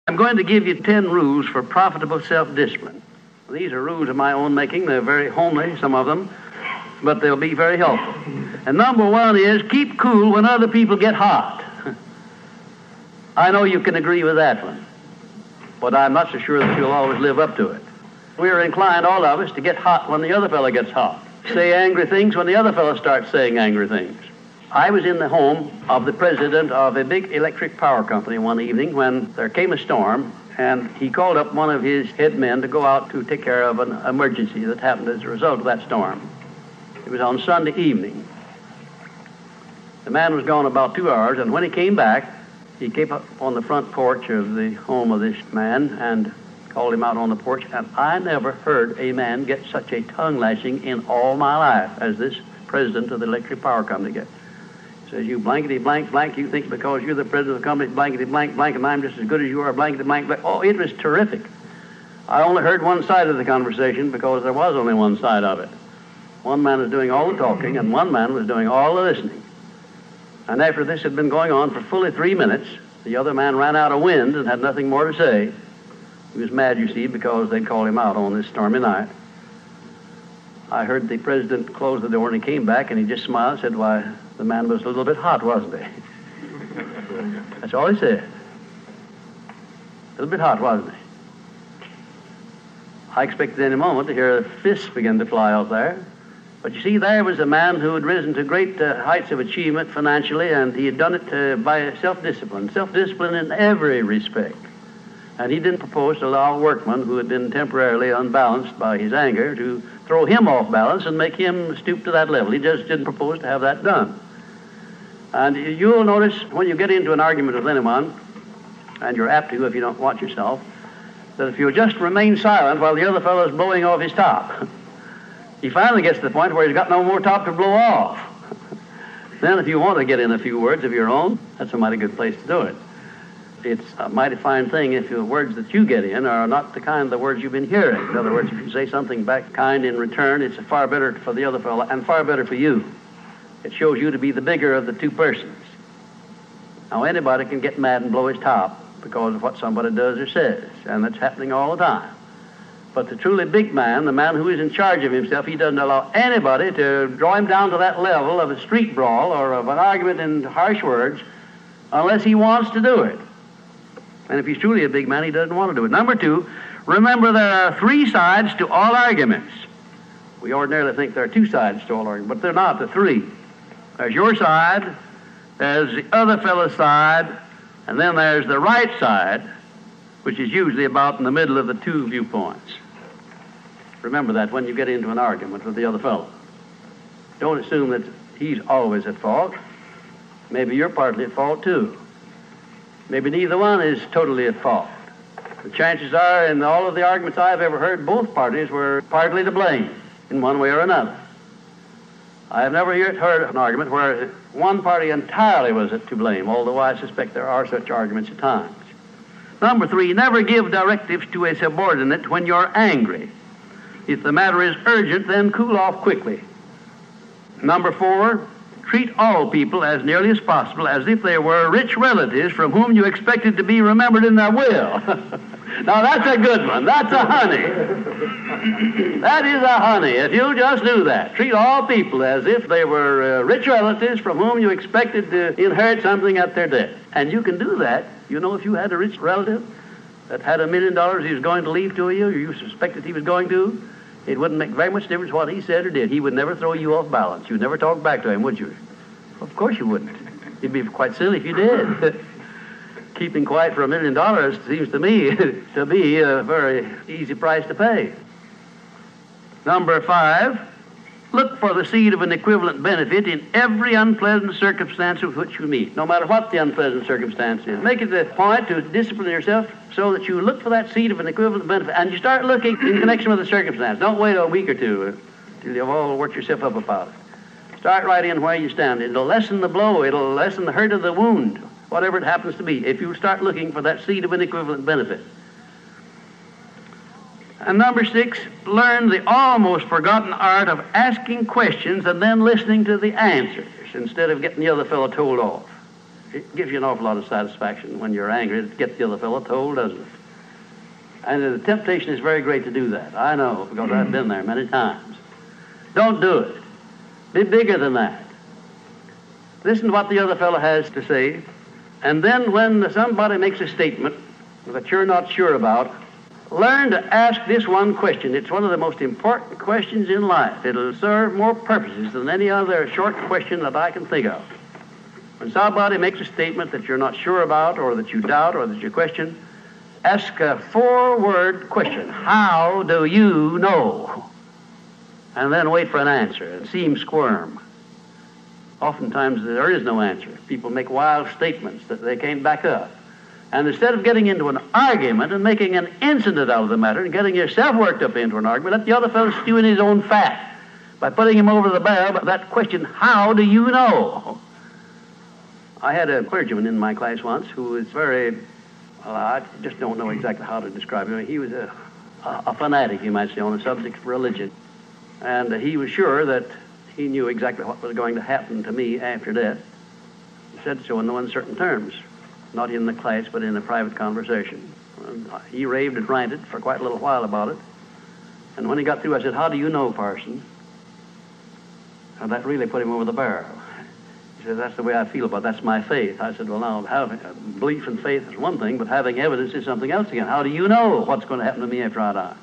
I'm going to give you 10 rules for profitable self-discipline. These are rules of my own making. They're very homely, some of them, but they'll be very helpful. And number one is keep cool when other people get hot. I know you can agree with that one, but I'm not so sure that you'll always live up to it. We're inclined, all of us, to get hot when the other fellow gets hot. Say angry things when the other fellow starts saying angry things. I was in the home of the president of a big electric power company one evening when there came a storm, and he called up one of his head men to go out to take care of an emergency that happened as a result of that storm. It was on Sunday evening. The man was gone about 2 hours, and when he came back, he came up on the front porch of the home of this man and called him out on the porch, and I never heard a man get such a tongue lashing in all my life as this president of the electric power company gets. He says, you blankety blank blank, you think because you're the president of the company, blankety blank blank, and I'm just as good as you are, blankety blank blank. Oh, it was terrific. I only heard one side of the conversation because there was only one side of it. One man was doing all the talking, and one man was doing all the listening. And after this had been going on for fully 3 minutes, the other man ran out of wind and had nothing more to say. He was mad, you see, because they'd called him out on this stormy night. I heard the president close the door, and he came back, and he just smiled and said, why, the man was a little bit hot, wasn't he? That's all he said. A little bit hot, wasn't he? I expected any moment to hear fists begin to fly out there. But you see, there was a man who had risen to great heights of achievement financially, and he had done it by self-discipline in every respect. And he didn't propose to allow a workman who had been temporarily unbalanced by his anger to throw him off balance and make him stoop to that level. He just didn't propose to have that done. And you'll notice when you get into an argument with anyone, and you're apt to if you don't watch yourself, that if you'll just remain silent while the other fellow's blowing off his top, he finally gets to the point where he's got no more top to blow off. Then if you want to get in a few words of your own, that's a mighty good place to do it. It's a mighty fine thing if the words that you get in are not the kind of the words you've been hearing. In other words, if you say something back kind in return, it's far better for the other fellow and far better for you. It shows you to be the bigger of the two persons. Now, anybody can get mad and blow his top because of what somebody does or says, and that's happening all the time. But the truly big man, the man who is in charge of himself, he doesn't allow anybody to draw him down to that level of a street brawl or of an argument in harsh words unless he wants to do it. And if he's truly a big man, he doesn't want to do it. Number two, remember there are 3 sides to all arguments. We ordinarily think there are 2 sides to all arguments, but they're not. They're 3. There's your side, there's the other fellow's side, and then there's the right side, which is usually about in the middle of the 2 viewpoints. Remember that when you get into an argument with the other fellow. Don't assume that he's always at fault. Maybe you're partly at fault too. Maybe neither one is totally at fault. The chances are, in all of the arguments I've ever heard, both parties were partly to blame in one way or another. I have never yet heard an argument where one party entirely was to blame, although I suspect there are such arguments at times. Number 3, never give directives to a subordinate when you're angry. If the matter is urgent, then cool off quickly. Number 4, treat all people as nearly as possible as if they were rich relatives from whom you expected to be remembered in their will. Now that's a good one. That's a honey. That is a honey. If you just do that, treat all people as if they were rich relatives from whom you expected to inherit something at their death. And you can do that. You know, if you had a rich relative that had $1 million he was going to leave to you, or you suspected he was going to, it wouldn't make very much difference what he said or did. He would never throw you off balance. You'd never talk back to him, would you? Of course you wouldn't. You'd be quite silly if you did. Keeping quiet for $1 million seems to me to be a very easy price to pay. Number 5, look for the seed of an equivalent benefit in every unpleasant circumstance with which you meet, no matter what the unpleasant circumstance is. Make it a point to discipline yourself so that you look for that seed of an equivalent benefit, and you start looking in connection with the circumstance. Don't wait a week or two till you've all worked yourself up about it. Start right in where you stand. It'll lessen the blow. It'll lessen the hurt of the wound, whatever it happens to be, if you start looking for that seed of an equivalent benefit. And number 6, learn the almost forgotten art of asking questions and then listening to the answers instead of getting the other fellow told off. It gives you an awful lot of satisfaction when you're angry to get the other fellow told, doesn't it? And the temptation is very great to do that. I know, because I've been there many times. Don't do it. Be bigger than that. Listen to what the other fellow has to say, and then when somebody makes a statement that you're not sure about, learn to ask this one question. It's one of the most important questions in life. It'll serve more purposes than any other short question that I can think of. When somebody makes a statement that you're not sure about, or that you doubt, or that you question, ask a 4-word question. How do you know? And then wait for an answer and see him squirm. Oftentimes there is no answer. People make wild statements that they can't back up. And instead of getting into an argument and making an incident out of the matter and getting yourself worked up into an argument, let the other fellow stew in his own fat by putting him over the barrel of that question, how do you know? I had a clergyman in my class once who was very, I just don't know exactly how to describe him. He was a fanatic, you might say, on the subject of religion. And he was sure that he knew exactly what was going to happen to me after death. He said so in no uncertain terms, not in the class, but in a private conversation. And he raved and ranted for quite a little while about it. And when he got through, I said, how do you know, parson? And that really put him over the barrel. He said, that's the way I feel about it. That's my faith. I said, well, now, having belief and faith is one thing, but having evidence is something else again. How do you know what's going to happen to me after I die?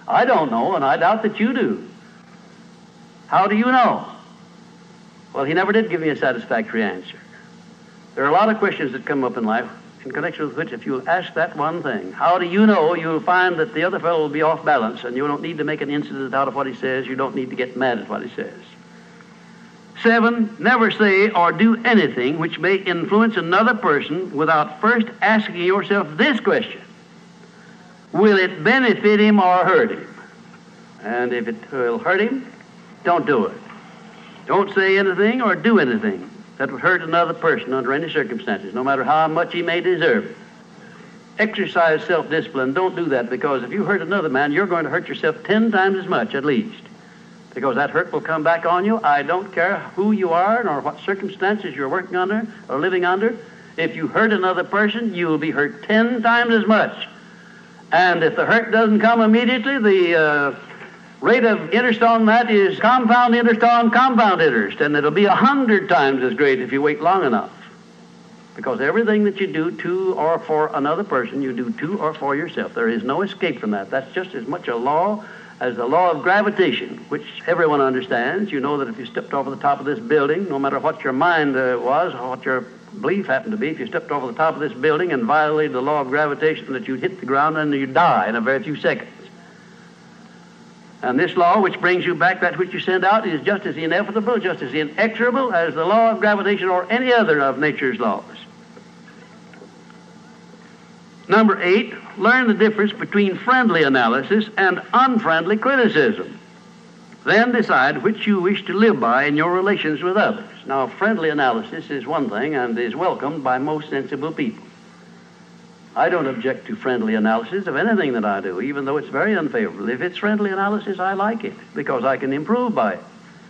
I don't know, and I doubt that you do. How do you know? Well, he never did give me a satisfactory answer. There are a lot of questions that come up in life in connection with which, if you'll ask that one thing, how do you know, you'll find that the other fellow will be off balance, and you don't need to make an incident out of what he says. You don't need to get mad at what he says. 7, never say or do anything which may influence another person without first asking yourself this question: will it benefit him or hurt him? And if it will hurt him, don't do it. Don't say anything or do anything that would hurt another person under any circumstances, no matter how much he may deserve it. Exercise self-discipline. Don't do that, because if you hurt another man, you're going to hurt yourself 10 times as much at least, because that hurt will come back on you. I don't care who you are nor what circumstances you're working under or living under. If you hurt another person, you will be hurt 10 times as much. And if the hurt doesn't come immediately, the rate of interest on that is compound interest on compound interest, and it'll be 100 times as great if you wait long enough. Because everything that you do to or for another person, you do to or for yourself. There is no escape from that. That's just as much a law as the law of gravitation, which everyone understands. You know that if you stepped over the top of this building, no matter what your mind was or what your belief happened to be, if you stepped over the top of this building and violated the law of gravitation, that you'd hit the ground and you'd die in a very few seconds. And this law, which brings you back that which you send out, is just as inevitable, just as inexorable as the law of gravitation or any other of nature's laws. Number 8, learn the difference between friendly analysis and unfriendly criticism. Then decide which you wish to live by in your relations with others. Now, friendly analysis is one thing and is welcomed by most sensible people. I don't object to friendly analysis of anything that I do, even though it's very unfavorable. If it's friendly analysis, I like it, because I can improve by it.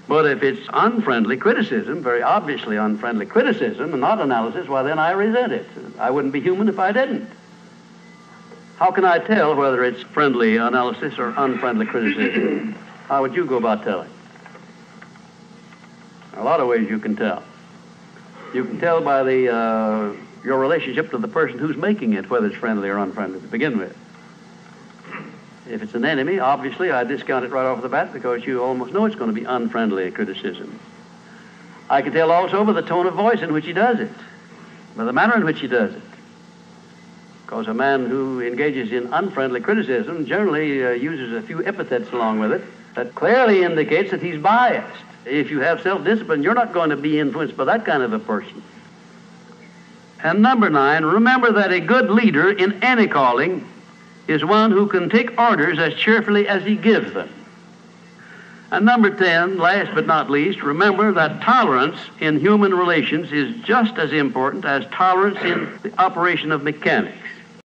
But if it's unfriendly criticism, very obviously unfriendly criticism, and not analysis, well, then I resent it. I wouldn't be human if I didn't. How can I tell whether it's friendly analysis or unfriendly criticism? How would you go about telling? There are a lot of ways you can tell. You can tell by your relationship to the person who's making it, whether it's friendly or unfriendly to begin with. If it's an enemy, obviously I discount it right off the bat, because you almost know it's going to be unfriendly criticism. I can tell also by the tone of voice in which he does it, by the manner in which he does it. Because a man who engages in unfriendly criticism generally uses a few epithets along with it that clearly indicates that he's biased. If you have self-discipline, you're not going to be influenced by that kind of a person. And number 9, remember that a good leader in any calling is one who can take orders as cheerfully as he gives them. And number 10, last but not least, remember that tolerance in human relations is just as important as tolerance in the operation of mechanics.